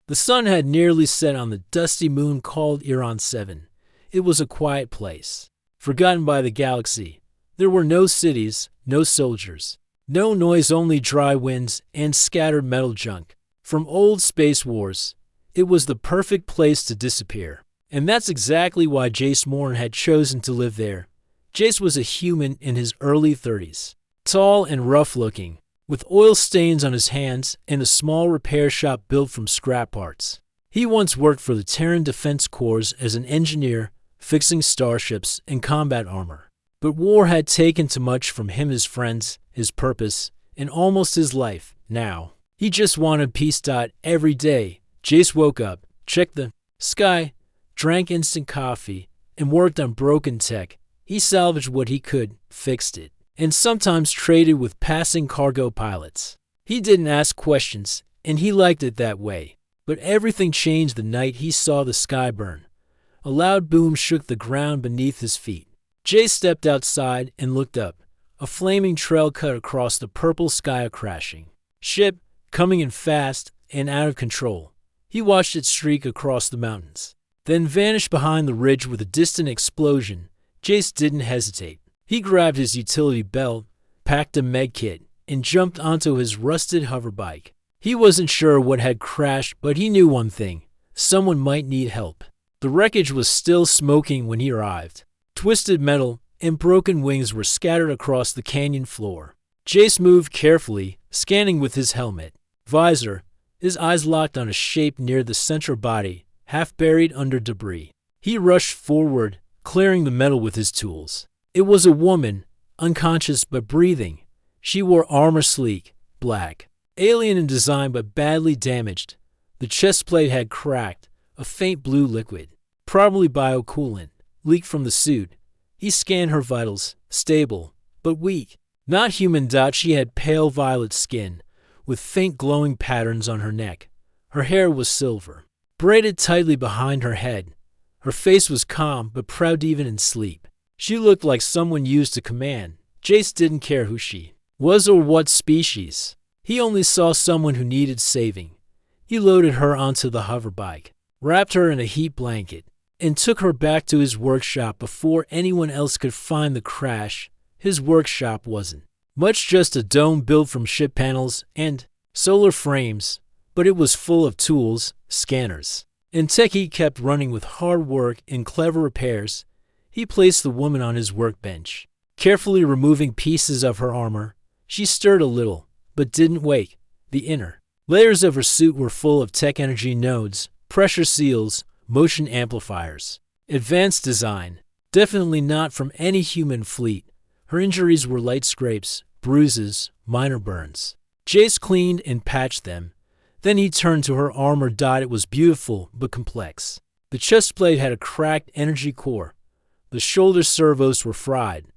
The sun had nearly set on the dusty moon called Iran 7. It was a quiet place, forgotten by the galaxy. There were no cities, no soldiers, no noise, only dry winds and scattered metal junk from old space wars. It was the perfect place to disappear. And that's exactly why Jace Morn had chosen to live there. Jace was a human in his early 30s, tall and rough-looking, with oil stains on his hands and a small repair shop built from scrap parts. He once worked for the Terran Defense Corps as an engineer, fixing starships and combat armor. But war had taken too much from him, his friends, his purpose, and almost his life. Now, he just wanted peace. Every day, Jace woke up, checked the sky, drank instant coffee, and worked on broken tech. He salvaged what he could, fixed it, and sometimes traded with passing cargo pilots. He didn't ask questions, and he liked it that way. But everything changed the night he saw the sky burn. A loud boom shook the ground beneath his feet. Jay stepped outside and looked up. A flaming trail cut across the purple sky, a crashing ship, coming in fast and out of control. He watched it streak across the mountains, then vanish behind the ridge with a distant explosion. Jace didn't hesitate. He grabbed his utility belt, packed a medkit, and jumped onto his rusted hoverbike. He wasn't sure what had crashed, but he knew one thing: someone might need help. The wreckage was still smoking when he arrived. Twisted metal and broken wings were scattered across the canyon floor. Jace moved carefully, scanning with his helmet visor, his eyes locked on a shape near the center body, half buried under debris. He rushed forward, clearing the metal with his tools. It was a woman, unconscious but breathing. She wore armor sleek, black, alien in design but badly damaged. The chest plate had cracked, a faint blue liquid, probably biocoolant, leaked from the suit. He scanned her vitals, stable, but weak. Not human. She had pale violet skin, with faint glowing patterns on her neck. Her hair was silver, braided tightly behind her head. Her face was calm but proud even in sleep. She looked like someone used to command. Jace didn't care who she was or what species. He only saw someone who needed saving. He loaded her onto the hoverbike, wrapped her in a heat blanket, and took her back to his workshop before anyone else could find the crash. His workshop wasn't much, just a dome built from ship panels and solar frames, but it was full of tools, scanners, and tech he kept running with hard work and clever repairs. He placed the woman on his workbench, carefully removing pieces of her armor. She stirred a little, but didn't wake. The inner layers of her suit were full of tech energy nodes, pressure seals, motion amplifiers. Advanced design, definitely not from any human fleet. Her injuries were light scrapes, bruises, minor burns. Jace cleaned and patched them. Then he turned to her armor. It was beautiful but complex. The chest plate had a cracked energy core. The shoulder servos were fried.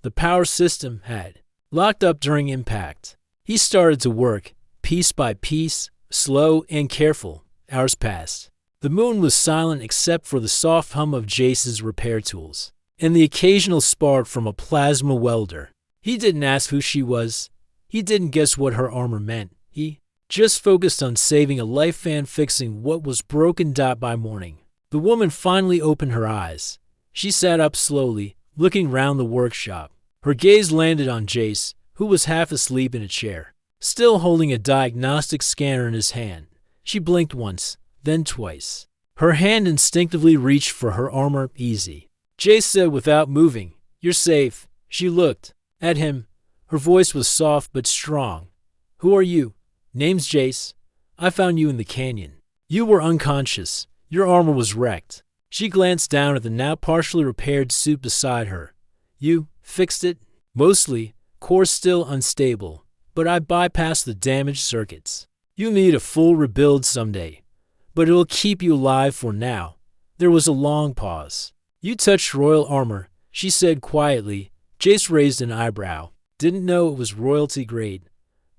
The power system had locked up during impact. He started to work, piece by piece, slow and careful. Hours passed. The moon was silent except for the soft hum of Jace's repair tools and the occasional spark from a plasma welder. He didn't ask who she was. He didn't guess what her armor meant. He just focused on saving a life and fixing what was broken. By morning, the woman finally opened her eyes. She sat up slowly, looking round the workshop. Her gaze landed on Jace, who was half asleep in a chair, still holding a diagnostic scanner in his hand. She blinked once, then twice. Her hand instinctively reached for her armor. Easy, Jace said without moving. You're safe. She looked at him. Her voice was soft but strong. Who are you? Name's Jace. I found you in the canyon. You were unconscious. Your armor was wrecked. She glanced down at the now partially repaired suit beside her. You fixed it? Mostly. Core still unstable, but I bypassed the damaged circuits. You'll need a full rebuild someday, but it'll keep you alive for now. There was a long pause. You touched royal armor, she said quietly. Jace raised an eyebrow. Didn't know it was royalty grade.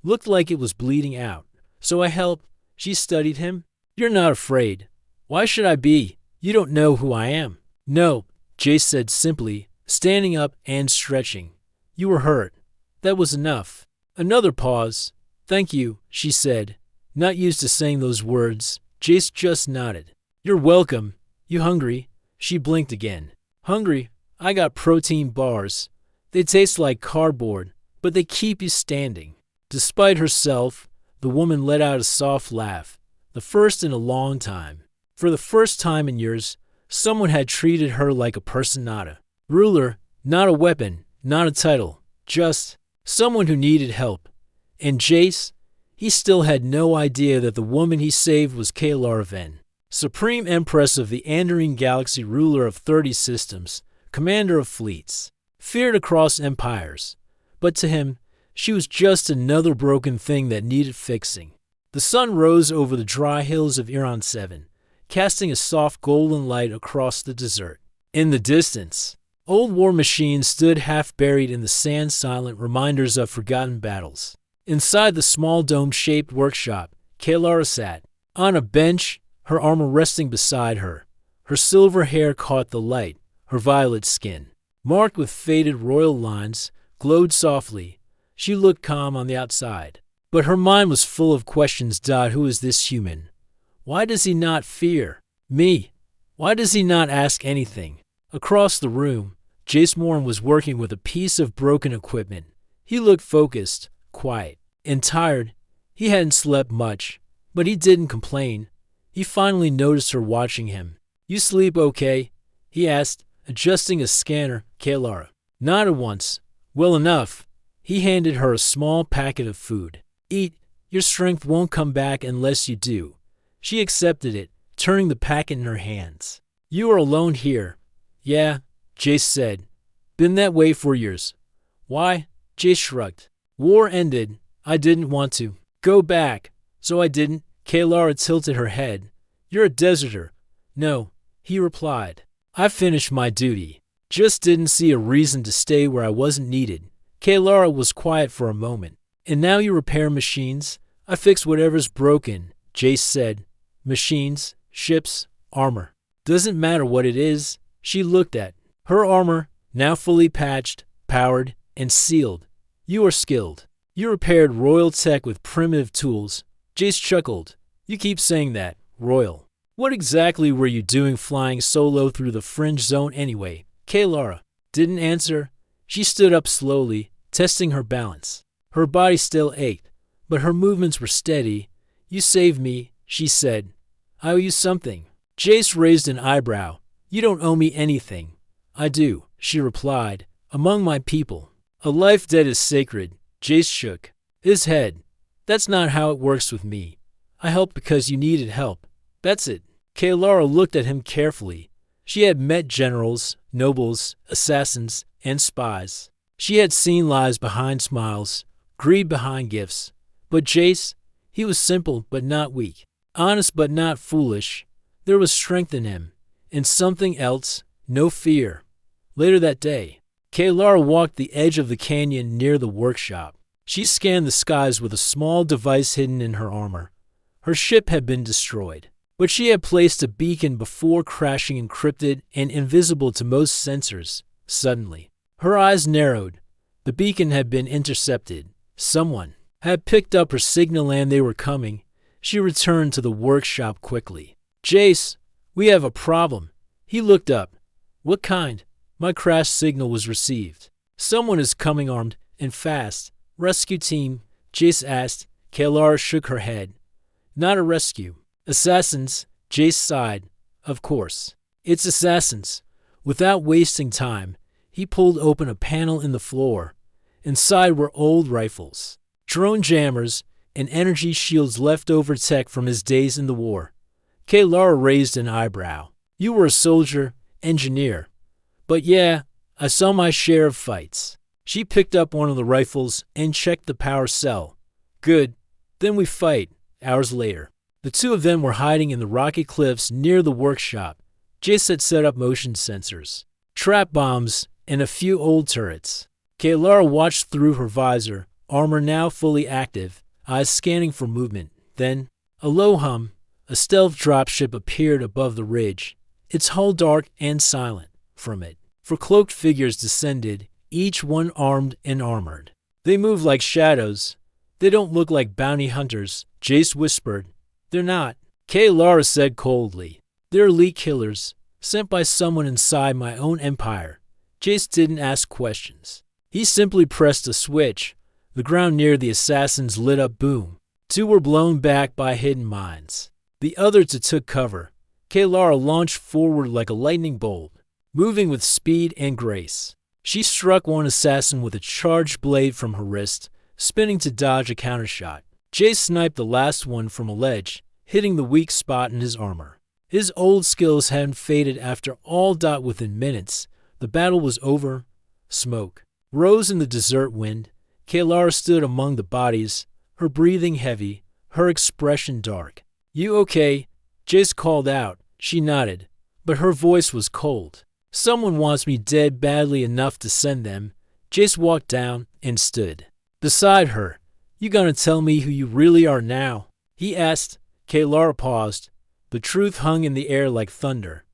Looked like it was bleeding out. So I helped. She studied him. You're not afraid. Why should I be? You don't know who I am. No, Jace said simply, standing up and stretching. You were hurt. That was enough. Another pause. Thank you, she said, not used to saying those words. Jace just nodded. You're welcome. You hungry? She blinked again. Hungry? I got protein bars. They taste like cardboard, but they keep you standing. Despite herself, the woman let out a soft laugh, the first in a long time. For the first time in years, someone had treated her like a person, not a ruler, not a weapon, not a title, just someone who needed help. And Jace, he still had no idea that the woman he saved was Kaelara Ven, Supreme Empress of the Andorine Galaxy, ruler of 30 systems, commander of fleets, feared across empires. But to him, she was just another broken thing that needed fixing. The sun rose over the dry hills of Iran 7, casting a soft golden light across the desert. In the distance, old war machines stood half buried in the sand, silent reminders of forgotten battles. Inside the small dome-shaped workshop, Kaelara sat on a bench, her armor resting beside her. Her silver hair caught the light, her violet skin, marked with faded royal lines, glowed softly. She looked calm on the outside, but her mind was full of questions. Who is this human? Why does he not fear me? Why does he not ask anything? Across the room, Jace Morin was working with a piece of broken equipment. He looked focused, quiet, and tired. He hadn't slept much, but he didn't complain. He finally noticed her watching him. You sleep okay? He asked, adjusting a scanner. Kaelara nodded once. Well enough. He handed her a small packet of food. Eat. Your strength won't come back unless you do. She accepted it, turning the packet in her hands. You are alone here. Yeah, Jace said. Been that way for years. Why? Jace shrugged. War ended. I didn't want to go back, so I didn't. Kaelara tilted her head. You're a deserter. No, he replied. I finished my duty. Just didn't see a reason to stay where I wasn't needed. Kaelara was quiet for a moment. And now you repair machines? I fix whatever's broken, Jace said. Machines, ships, armor. Doesn't matter what it is. She looked at her armor, now fully patched, powered, and sealed. You are skilled. You repaired royal tech with primitive tools. Jace chuckled. You keep saying that, royal. What exactly were you doing flying solo through the fringe zone anyway? Kaelara didn't answer. She stood up slowly, testing her balance. Her body still ached, but her movements were steady. You saved me, she said. I owe you something. Jace raised an eyebrow. You don't owe me anything. I do, she replied. Among my people. A life debt is sacred. Jace shook his head. That's not how it works with me. I helped because you needed help. That's it. Kaelara looked at him carefully. She had met generals, nobles, assassins, and spies. She had seen lies behind smiles, greed behind gifts. But Jace, he was simple but not weak, honest but not foolish. There was strength in him, and something else, no fear. Later that day, Kaelara walked the edge of the canyon near the workshop. She scanned the skies with a small device hidden in her armor. Her ship had been destroyed, but she had placed a beacon before crashing, encrypted and invisible to most sensors. Suddenly, her eyes narrowed. The beacon had been intercepted. Someone had picked up her signal and they were coming. She returned to the workshop quickly. Jace, we have a problem. He looked up. What kind? My crash signal was received. Someone is coming armed and fast. Rescue team, Jace asked. Kaelara shook her head. Not a rescue. Assassins, Jace sighed. Of course. It's assassins. Without wasting time, he pulled open a panel in the floor. Inside were old rifles, drone jammers, and energy shields, leftover tech from his days in the war. Kaelara raised an eyebrow. You were a soldier, engineer. But yeah, I saw my share of fights. She picked up one of the rifles and checked the power cell. Good. Then we fight. Hours later, the two of them were hiding in the rocky cliffs near the workshop. Jace had set up motion sensors, trap bombs, and a few old turrets. Kaelara watched through her visor, armor now fully active, eyes scanning for movement. Then, a low hum, a stealth dropship appeared above the ridge, its hull dark and silent. From it, four cloaked figures descended, each one armed and armored. They moved like shadows. They don't look like bounty hunters, Jace whispered. They're not. Lara said coldly. They're elite killers, sent by someone inside my own empire. Jace didn't ask questions. He simply pressed a switch. The ground near the assassins lit up. Boom. Two were blown back by hidden mines. The other two took cover. Lara launched forward like a lightning bolt, moving with speed and grace. She struck one assassin with a charged blade from her wrist, spinning to dodge a countershot. Jace sniped the last one from a ledge, hitting the weak spot in his armor. His old skills hadn't faded after all. Within minutes, the battle was over. Smoke rose in the desert wind. Lara stood among the bodies, her breathing heavy, her expression dark. You okay? Jace called out. She nodded, but her voice was cold. Someone wants me dead badly enough to send them. Jace walked down and stood beside her. You gonna tell me who you really are now? He asked. Lara paused. The truth hung in the air like thunder.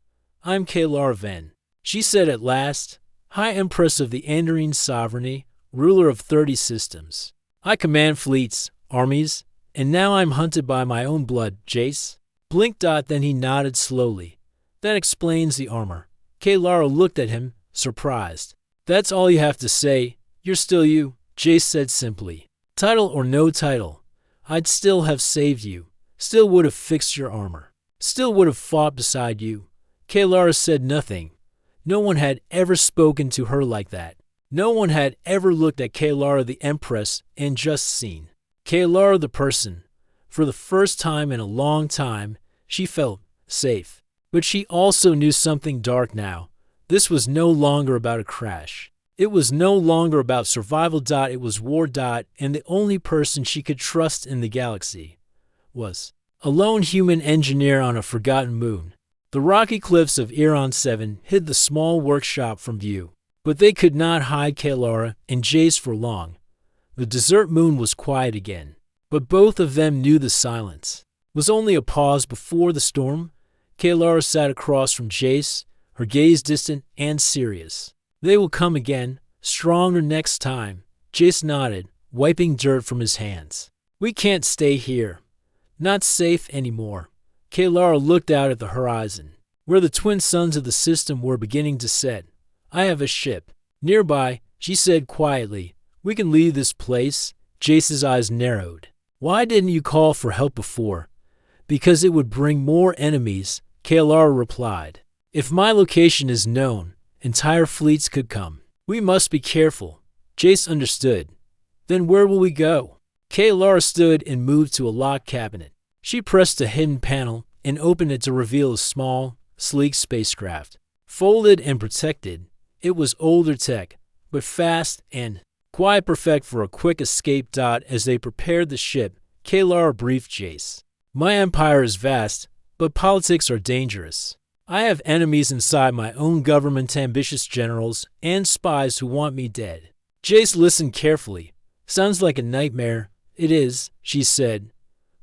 I'm Lara Ven, she said at last, High Empress of the Andarine Sovereignty, ruler of 30 systems. I command fleets, armies, and now I'm hunted by my own blood. Jace blinked. Then he nodded slowly. That explains the armor. Lara looked at him, surprised. That's all you have to say? You're still you, Jace said simply. Title or no title, I'd still have saved you, still would have fixed your armor, still would have fought beside you. Lara said nothing. No one had ever spoken to her like that. No one had ever looked at Lara the Empress and just seen Lara the person. For the first time in a long time, she felt safe. But she also knew something dark now. This was no longer about a crash. It was no longer about survival. It was war. And the only person she could trust in the galaxy was a lone human engineer on a forgotten moon. The rocky cliffs of Iron 7 hid the small workshop from view, but they could not hide Lara and Jace for long. The desert moon was quiet again, but both of them knew the silence was only a pause before the storm. Lara sat across from Jace, her gaze distant and serious. They will come again, stronger next time. Jace nodded, wiping dirt from his hands. We can't stay here. Not safe anymore. Lara looked out at the horizon, where the twin suns of the system were beginning to set. I have a ship nearby, she said quietly. We can leave this place. Jace's eyes narrowed. Why didn't you call for help before? Because it would bring more enemies, Lara replied. If my location is known, entire fleets could come. We must be careful. Jace understood. Then where will we go? Lara stood and moved to a locked cabinet. She pressed a hidden panel and opened it to reveal a small, sleek spacecraft. Folded and protected, it was older tech, but fast and quiet, perfect for a quick escape. As they prepared the ship, Lara briefed Jace. My empire is vast, but politics are dangerous. I have enemies inside my own government, ambitious generals and spies who want me dead. Jace listened carefully. Sounds like a nightmare. It is, she said.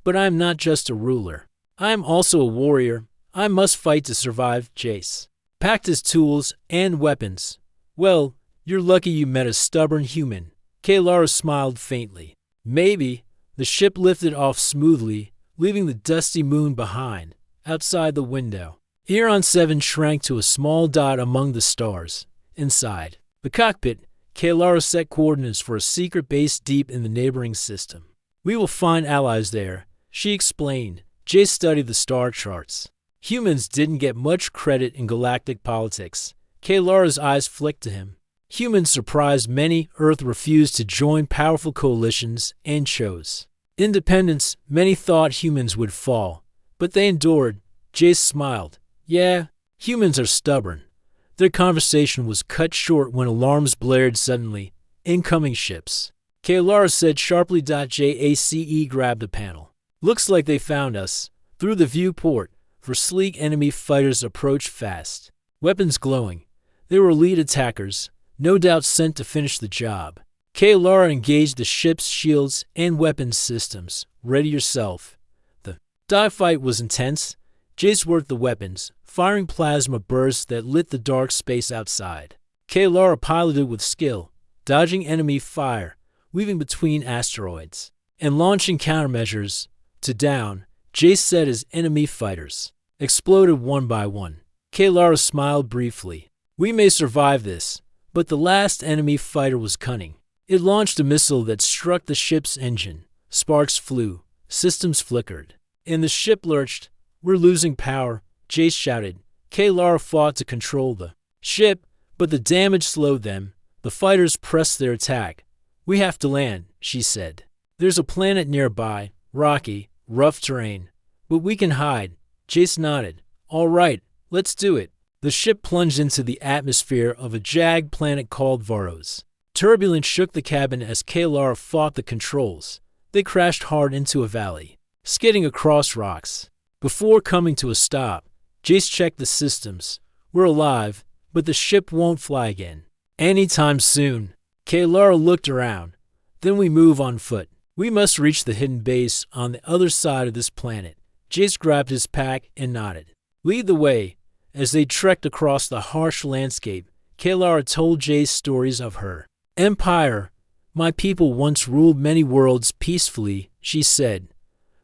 But I'm not just a ruler. I'm also a warrior. I must fight to survive. Jace packed his tools and weapons. Well, you're lucky you met a stubborn human. Lara smiled faintly. Maybe. The ship lifted off smoothly, leaving the dusty moon behind. Outside the window, Iron 7 shrank to a small dot among the stars. Inside the cockpit, Lara set coordinates for a secret base deep in the neighboring system. We will find allies there, she explained. Jace studied the star charts. Humans didn't get much credit in galactic politics. Lara's eyes flicked to him. Humans surprised many. Earth refused to join powerful coalitions and chose independence. Many thought humans would fall, but they endured. Jace smiled. Yeah, humans are stubborn. Their conversation was cut short when alarms blared suddenly. Incoming ships. Lara said sharply. Jace grabbed a panel. Looks like they found us. Through the viewport, for sleek enemy fighters approached fast. Weapons glowing. They were lead attackers, no doubt sent to finish the job. Lara engaged the ship's shields and weapons systems. Ready yourself. The dogfight was intense. Jace worked the weapons, firing plasma bursts that lit the dark space outside. Lara piloted with skill, dodging enemy fire, weaving between asteroids, and launching countermeasures. To down, Jace said as enemy fighters exploded one by one. Kalara smiled briefly. We may survive this, but the last enemy fighter was cunning. It launched a missile that struck the ship's engine. Sparks flew. Systems flickered. And the ship lurched. We're losing power, Jace shouted. Kalara fought to control the ship, but the damage slowed them. The fighters pressed their attack. We have to land, she said. There's a planet nearby, rocky, rough terrain. But we can hide. Jace nodded. All right, let's do it. The ship plunged into the atmosphere of a jagged planet called Varos. Turbulence shook the cabin as Kalara fought the controls. They crashed hard into a valley, skidding across rocks. Before coming to a stop, Jace checked the systems. We're alive, but the ship won't fly again. Anytime soon. Kalara looked around. Then we move on foot. We must reach the hidden base on the other side of this planet. Jace grabbed his pack and nodded. Lead the way. As they trekked across the harsh landscape, Kalara told Jace stories of her empire. My people once ruled many worlds peacefully, she said.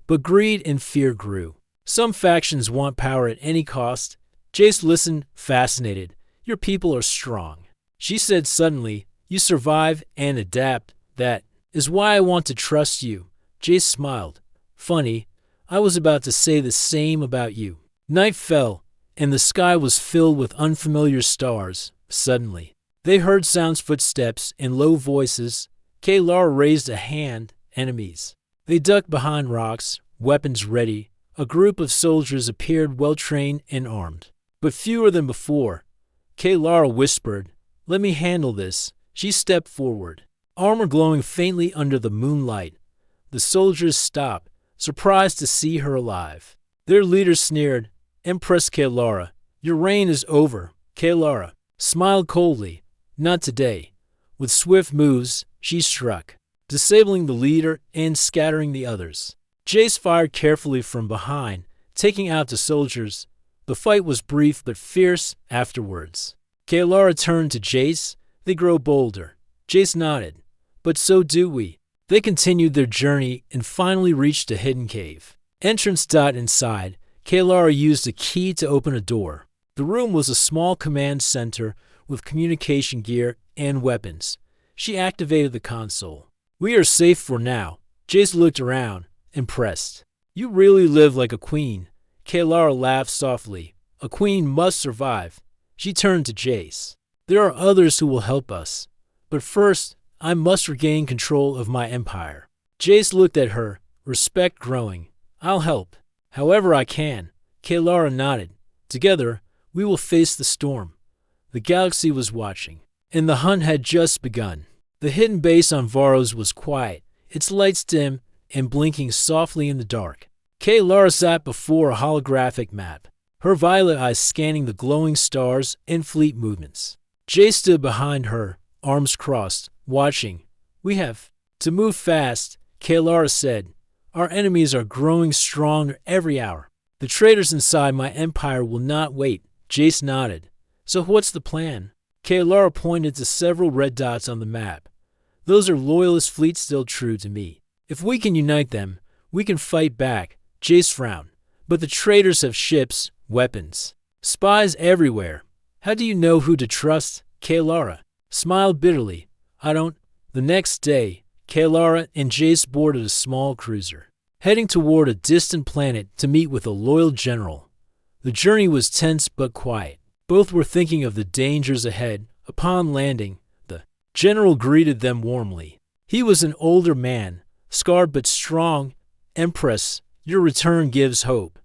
But greed and fear grew. Some factions want power at any cost. Jace listened, fascinated. Your people are strong, she said suddenly. You survive and adapt. That is why I want to trust you. Jace smiled. Funny, I was about to say the same about you. Night fell, and the sky was filled with unfamiliar stars. Suddenly, they heard sounds, footsteps, and low voices. Kalara raised a hand. Enemies. They ducked behind rocks, weapons ready. A group of soldiers appeared, well-trained and armed, but fewer than before. Kalara whispered, "Let me handle this." She stepped forward, armor glowing faintly under the moonlight. The soldiers stopped, surprised to see her alive. Their leader sneered, "Empress Kalara, your reign is over." Kalara smiled coldly. Not today. With swift moves, she struck, disabling the leader and scattering the others. Jace fired carefully from behind, taking out the soldiers. The fight was brief but fierce afterwards. Kalara turned to Jace. They grow bolder. Jace nodded. But so do we. They continued their journey and finally reached a hidden cave. Entrance. Inside, Kalara used a key to open a door. The room was a small command center with communication gear and weapons. She activated the console. We are safe for now. Jace looked around, impressed. You really live like a queen. Kalara laughed softly. A queen must survive. She turned to Jace. There are others who will help us. But first, I must regain control of my empire. Jace looked at her, respect growing. I'll help. However I can. Kalara nodded. Together, we will face the storm. The galaxy was watching, and the hunt had just begun. The hidden base on Varos was quiet, its lights dim and blinking softly in the dark. Kalara sat before a holographic map, her violet eyes scanning the glowing stars and fleet movements. Jace stood behind her, arms crossed, watching. We have to move fast, Kalara said. Our enemies are growing stronger every hour. The traitors inside my empire will not wait. Jace nodded. So what's the plan? Kalara pointed to several red dots on the map. Those are loyalist fleets still true to me. If we can unite them, we can fight back. Jace frowned. But the traitors have ships, weapons, spies everywhere. How do you know who to trust? Kalara smiled bitterly. I don't. The next day, Kalara and Jace boarded a small cruiser, heading toward a distant planet to meet with a loyal general. The journey was tense but quiet. Both were thinking of the dangers ahead. Upon landing, the general greeted them warmly. He was an older man, scarred but strong. Empress, your return gives hope.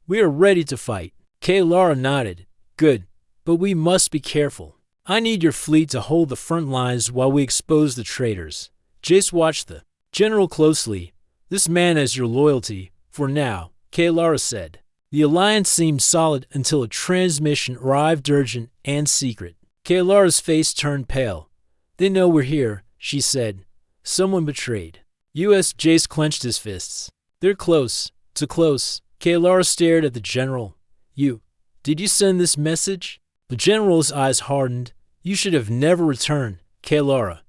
We are ready to fight. Kalara nodded. Good, but we must be careful. I need your fleet to hold the front lines while we expose the traitors. Jace watched the general closely. This man has your loyalty, for now, Kalara said. The alliance seemed solid until a transmission arrived, urgent and secret. Kalara's face turned pale. They know we're here, she said. Someone betrayed. U.S. Jace clenched his fists. They're close, too close. Kalara stared at the general. Did you send this message? The general's eyes hardened. You should have never returned, Kalara.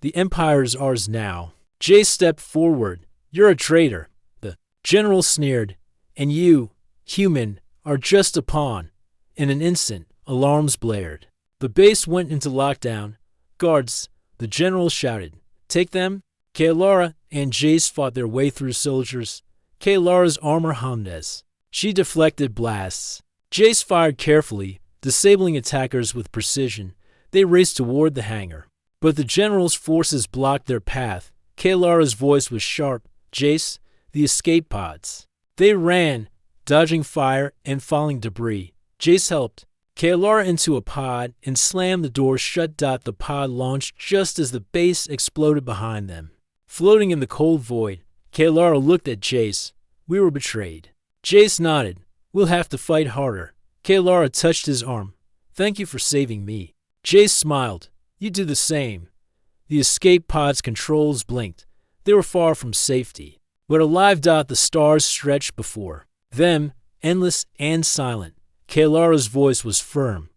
The empire is ours now. Jace stepped forward. You're a traitor. The general sneered. And you, human, are just a pawn. In an instant, alarms blared. The base went into lockdown. Guards, the general shouted. Take them. Kaylara and Jace fought their way through soldiers. Kaylara's armor hummed as she deflected blasts. Jace fired carefully, disabling attackers with precision. They raced toward the hangar. But the general's forces blocked their path. Kaylara's voice was sharp. Jace, the escape pods. They ran, dodging fire and falling debris. Jace helped Kaylara into a pod and slammed the door shut. The pod launched just as the base exploded behind them. Floating in the cold void, Kaylara looked at Jace. We were betrayed. Jace nodded. We'll have to fight harder. Kaylara touched his arm. Thank you for saving me. Jace smiled. You do the same. The escape pod's controls blinked. They were far from safety. But alive. The stars stretched before them, endless and silent. Kaylara's voice was firm.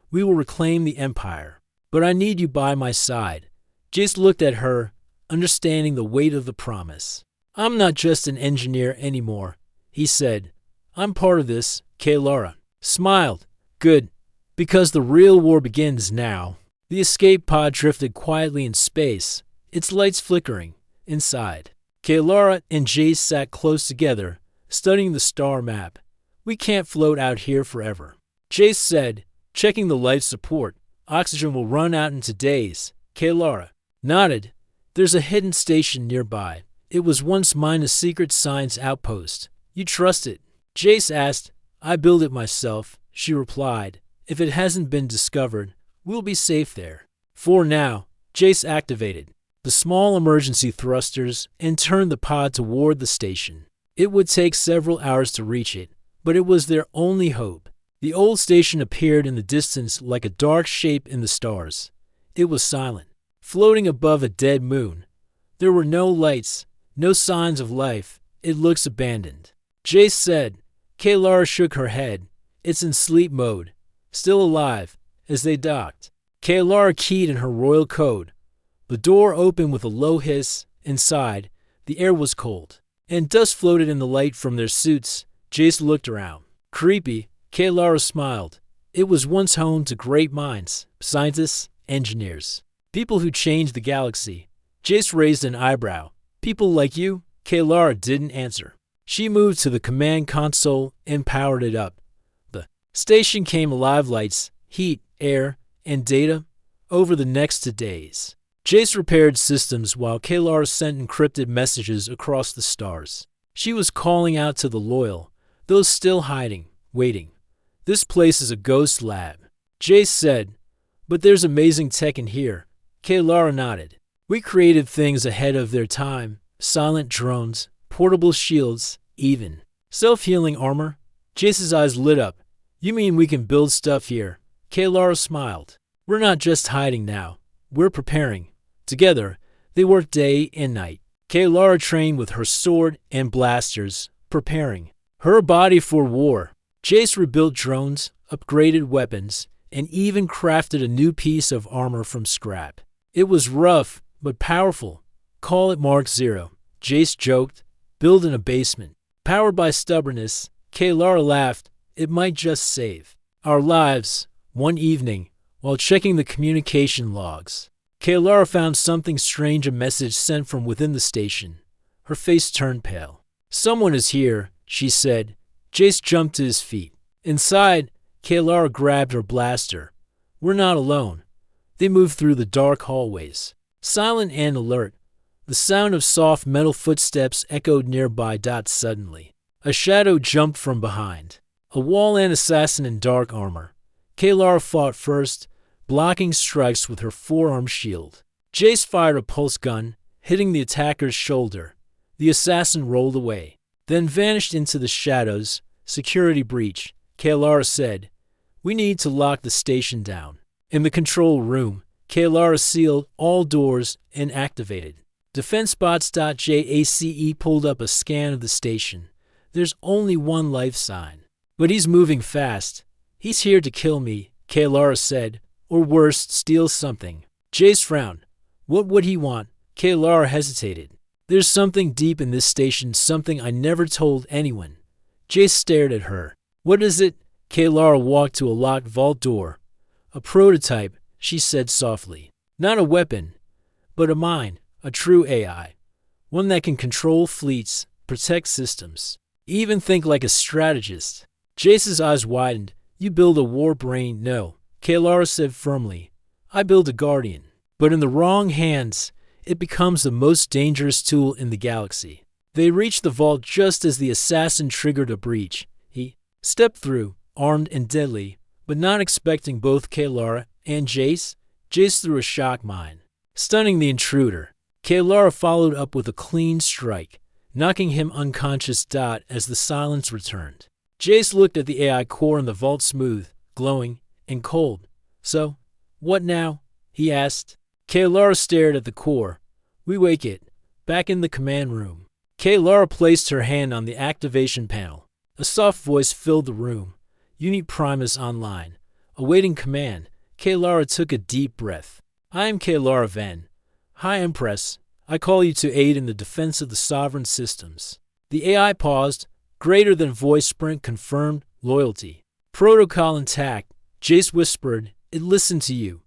We will reclaim the Empire. But I need you by my side. Jace looked at her, understanding the weight of the promise. I'm not just an engineer anymore, he said. I'm part of this. Kaylara smiled. Good, because the real war begins now. The escape pod drifted quietly in space, its lights flickering. Inside, Kaylara and Jace sat close together, studying the star map. We can't float out here forever, Jace said, checking the life support. Oxygen will run out in days. Kaylara nodded. There's a hidden station nearby. It was once mine, a secret science outpost. You trust it? Jace asked. I built it myself, she replied. If it hasn't been discovered, we'll be safe there. For now, Jace activated the small emergency thrusters and turned the pod toward the station. It would take several hours to reach it, but it was their only hope. The old station appeared in the distance like a dark shape in the stars. It was silent, floating above a dead moon. There were no lights, no signs of life. It looks abandoned, Jace said. Kaylara shook her head. It's in sleep mode, still alive. As they docked, Kaylara keyed in her royal code. The door opened with a low hiss. Inside, the air was cold, and dust floated in the light from their suits. Jace looked around. Creepy, Kaylara smiled. It was once home to great minds, scientists, engineers, people who changed the galaxy. Jace raised an eyebrow. People like you? Kaylara didn't answer. She moved to the command console and powered it up. The station came alive, lights, heat, air, and data over the next 2 days. Jace repaired systems while Kaylara sent encrypted messages across the stars. She was calling out to the loyal, those still hiding, waiting. This place is a ghost lab, Jace said, but there's amazing tech in here. Kaylara nodded. We created things ahead of their time, silent drones, portable shields, even self-healing armor. Jace's eyes lit up. You mean we can build stuff here? Kaylara smiled. We're not just hiding now. We're preparing. Together, they worked day and night. Kaylara trained with her sword and blasters, preparing her body for war. Jace rebuilt drones, upgraded weapons, and even crafted a new piece of armor from scrap. It was rough, but powerful. Call it Mark Zero, Jace joked. Build in a basement. Powered by stubbornness, Kaylara laughed. It might just save our lives. One evening, while checking the communication logs, Kaylara found something strange, a message sent from within the station. Her face turned pale. Someone is here, she said. Jace jumped to his feet. Inside, Kaylara grabbed her blaster. We're not alone. They moved through the dark hallways, silent and alert. The sound of soft metal footsteps echoed nearby. Suddenly, a shadow jumped from behind. A wall-and assassin in dark armor. Kaylara fought first, blocking strikes with her forearm shield. Jace fired a pulse gun, hitting the attacker's shoulder. The assassin rolled away, then vanished into the shadows. Security breach, Kaylara said. We need to lock the station down. In the control room, Kaylara sealed all doors and activated defense bots. Jace pulled up a scan of the station. There's only one life sign, but he's moving fast. He's here to kill me, Kaylara said, or worse, steal something. Jace frowned. What would he want? Kaylara hesitated. There's something deep in this station, something I never told anyone. Jace stared at her. What is it? Kaylara walked to a locked vault door. A prototype, she said softly. Not a weapon, but a mind, a true AI. One that can control fleets, protect systems, even think like a strategist. Jace's eyes widened. You build a war brain? No, Kaylara said firmly. I build a guardian. But in the wrong hands, it becomes the most dangerous tool in the galaxy. They reached the vault just as the assassin triggered a breach. He stepped through, armed and deadly, but not expecting both Kaylara and Jace. Jace threw a shock mine, stunning the intruder. Kaylara followed up with a clean strike, knocking him unconscious. As the silence returned, Jace looked at the AI core in the vault, smooth, glowing, and cold. So, what now? He asked. Kaylara stared at the core. We wake it. Back in the command room. Kaylara placed her hand on the activation panel. A soft voice filled the room. Unit Primus online. Awaiting command. Kaylara took a deep breath. I am Kaylara Ven. High Empress. I call you to aid in the defense of the sovereign systems. The AI paused. Greater than voice sprint confirmed. Loyalty. Protocol intact. Jace whispered. It listened to you.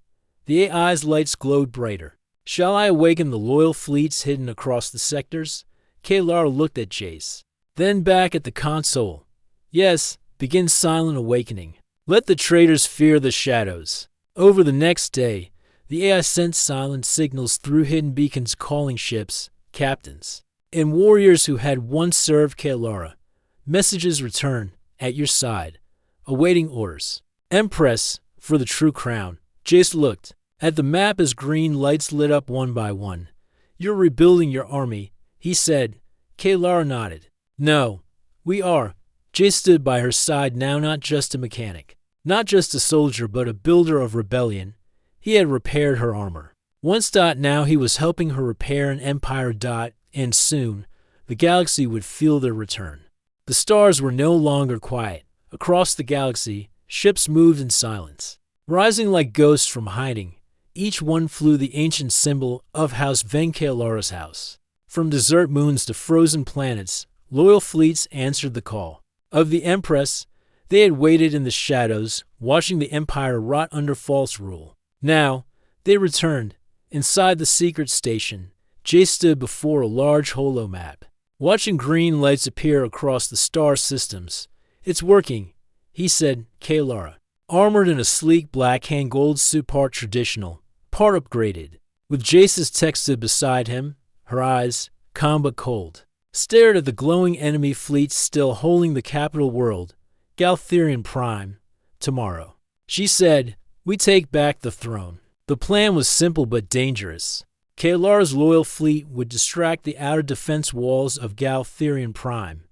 The AI's lights glowed brighter. Shall I awaken the loyal fleets hidden across the sectors? Kaylara looked at Jace. Then back at the console. Yes, begin silent awakening. Let the traitors fear the shadows. Over the next day, the AI sent silent signals through hidden beacons calling ships, captains, and warriors who had once served Kaylara. Messages returned, at your side, awaiting orders. Empress, for the true crown. Jace looked at the map as green lights lit up one by one. You're rebuilding your army, he said. Kaylara nodded. No, we are. Jace stood by her side now, not just a mechanic, not just a soldier, but a builder of rebellion. He had repaired her armor. Once. Now he was helping her repair an empire. And soon, the galaxy would feel their return. The stars were no longer quiet. Across the galaxy, ships moved in silence, rising like ghosts from hiding. Each one flew the ancient symbol of House Ven, Kaylara's house. From desert moons to frozen planets, loyal fleets answered the call of the Empress. They had waited in the shadows, watching the Empire rot under false rule. Now, they returned. Inside the secret station, Jace stood before a large holomap, watching green lights appear across the star systems. It's working, he said. Kaylara, armored in a sleek black hand gold suit, part traditional, part upgraded, with Jace's tech stood beside him. Her eyes, calm but cold, stared at the glowing enemy fleets still holding the capital world, Galtherian Prime. Tomorrow, she said, we take back the throne. The plan was simple but dangerous. Kaylara's loyal fleet would distract the outer defense walls of Galtherian Prime.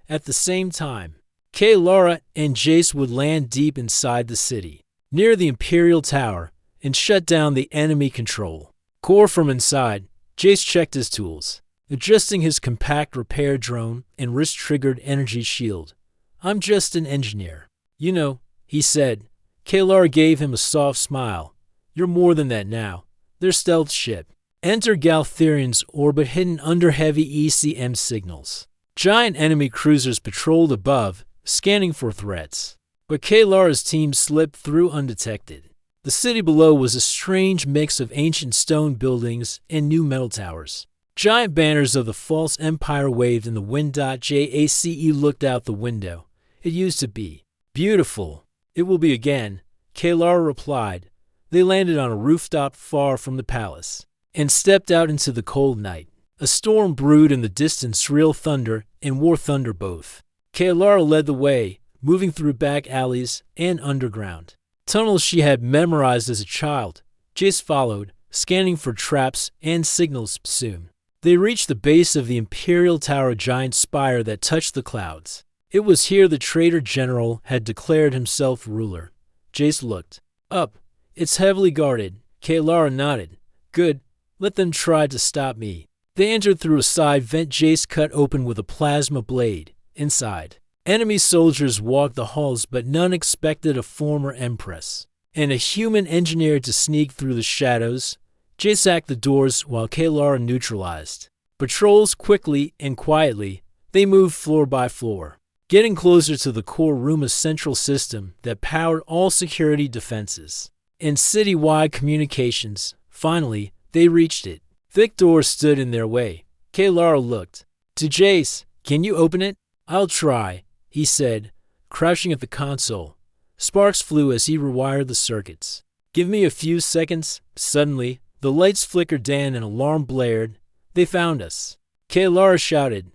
At the same time, Kaylara and Jace would land deep inside the city, near the Imperial Tower, and shut down the enemy control core from inside. Jace checked his tools, adjusting his compact repair drone and wrist-triggered energy shield. I'm just an engineer. You know, he said. Kaylara gave him a soft smile. You're more than that now. Their stealth ship. Enter Galtherian's orbit hidden under heavy ECM signals. Giant enemy cruisers patrolled above, scanning for threats. But Kaylara's team slipped through undetected. The city below was a strange mix of ancient stone buildings and new metal towers. Giant banners of the false empire waved in the wind. Jace looked out the window. It used to be beautiful. It will be again, Kaylara replied. They landed on a rooftop far from the palace and stepped out into the cold night. A storm brewed in the distance, real thunder and war thunder both. Kaylara led the way, moving through back alleys and underground tunnels she had memorized as a child. Jace followed, scanning for traps and signals. Soon, they reached the base of the Imperial Tower, a giant spire that touched the clouds. It was here the traitor general had declared himself ruler. Jace looked up. It's heavily guarded. Kaylara nodded. Good. Let them try to stop me. They entered through a side vent Jace cut open with a plasma blade. Inside, enemy soldiers walked the halls, but none expected a former empress and a human engineer to sneak through the shadows. Jace hacked the doors while Kaylara neutralized patrols quickly and quietly. They moved floor by floor, getting closer to the core room of central system that powered all security defenses and city-wide communications. Finally, they reached it. Thick doors stood in their way. Kaylara looked. To Jace, "Can you open it?" "I'll try," he said, crouching at the console. Sparks flew as he rewired the circuits. "Give me a few seconds." Suddenly, the lights flickered and an alarm blared. "They found us," Kaylara shouted.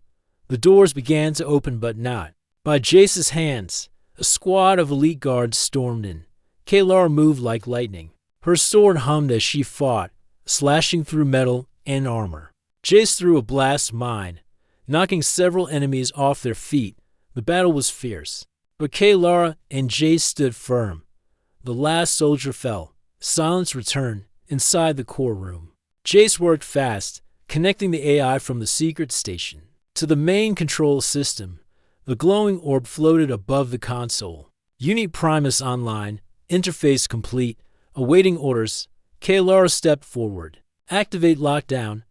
The doors began to open, but not by Jace's hands. A squad of elite guards stormed in. Kaylara moved like lightning. Her sword hummed as she fought, slashing through metal and armor. Jace threw a blast mine, knocking several enemies off their feet. The battle was fierce, but Kaylara and Jace stood firm. The last soldier fell. Silence returned inside the core room. Jace worked fast, connecting the AI from the secret station to the main control system. The glowing orb floated above the console. Unit Primus online, interface complete, awaiting orders. Kaylara stepped forward. Activate lockdown.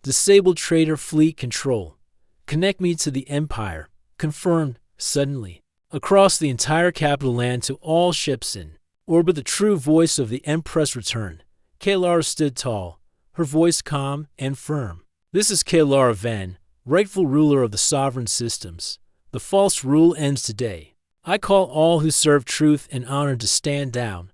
Disable trader fleet control. Connect me to the Empire. Confirmed. Suddenly, across the entire capital land to all ships in orbit, the true voice of the Empress returned. Kaylara stood tall, her voice calm and firm. "This is Kaylara Van, rightful ruler of the sovereign systems. The false rule ends today. I call all who serve truth and honor to stand down.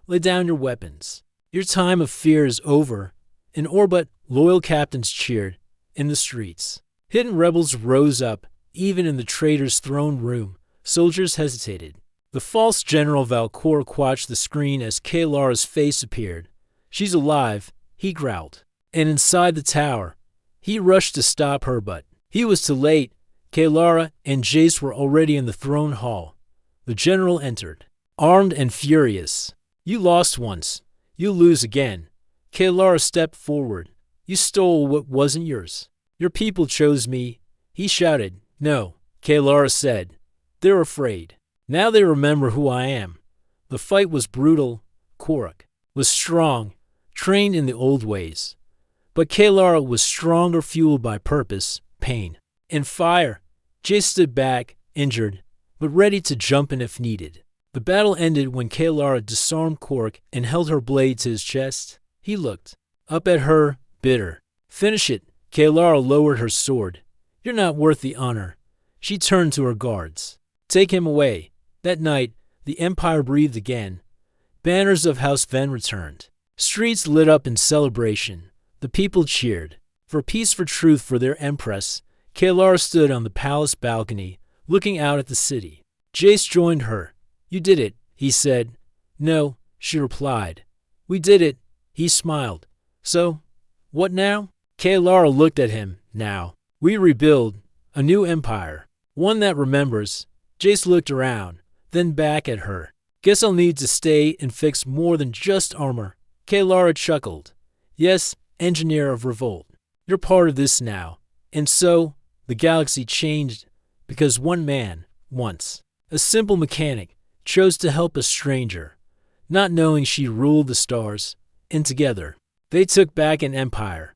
Lay down your weapons. Your time of fear is over." In orbit, loyal captains cheered. In the streets, hidden rebels rose up. Even in the traitor's throne room, soldiers hesitated. The false General Valcor watched the screen as Kaylara's face appeared. "She's alive," he growled. And inside the tower, he rushed to stop her, but he was too late. Kaylara and Jace were already in the throne hall. The general entered, armed and furious. "You lost once. You'll lose again." Kaylara stepped forward. "You stole what wasn't yours. Your people chose me," he shouted. "No," Kaylara said. "They're afraid. Now they remember who I am." The fight was brutal. Korok was strong, trained in the old ways. But Kaylara was stronger, fueled by purpose, pain, and fire. Jace stood back, injured, but ready to jump in if needed. The battle ended when Kaylara disarmed Korok and held her blade to his chest. He looked up at her, bitter. "Finish it." Kaylara lowered her sword. "You're not worth the honor." She turned to her guards. "Take him away." That night, the Empire breathed again. Banners of House Ven returned. Streets lit up in celebration. The people cheered. For peace, for truth, for their Empress. Kaylara stood on the palace balcony, looking out at the city. Jace joined her. "You did it," he said. "No," she replied. "We did it." He smiled. "So, what now?" Kaylara looked at him. "Now, we rebuild a new empire, one that remembers." Jace looked around, then back at her. "Guess I'll need to stay and fix more than just armor." Kaylara chuckled. "Yes, engineer of revolt. You're part of this now." And so, the galaxy changed because one man, once a simple mechanic, chose to help a stranger, not knowing she ruled the stars, and together, they took back an empire.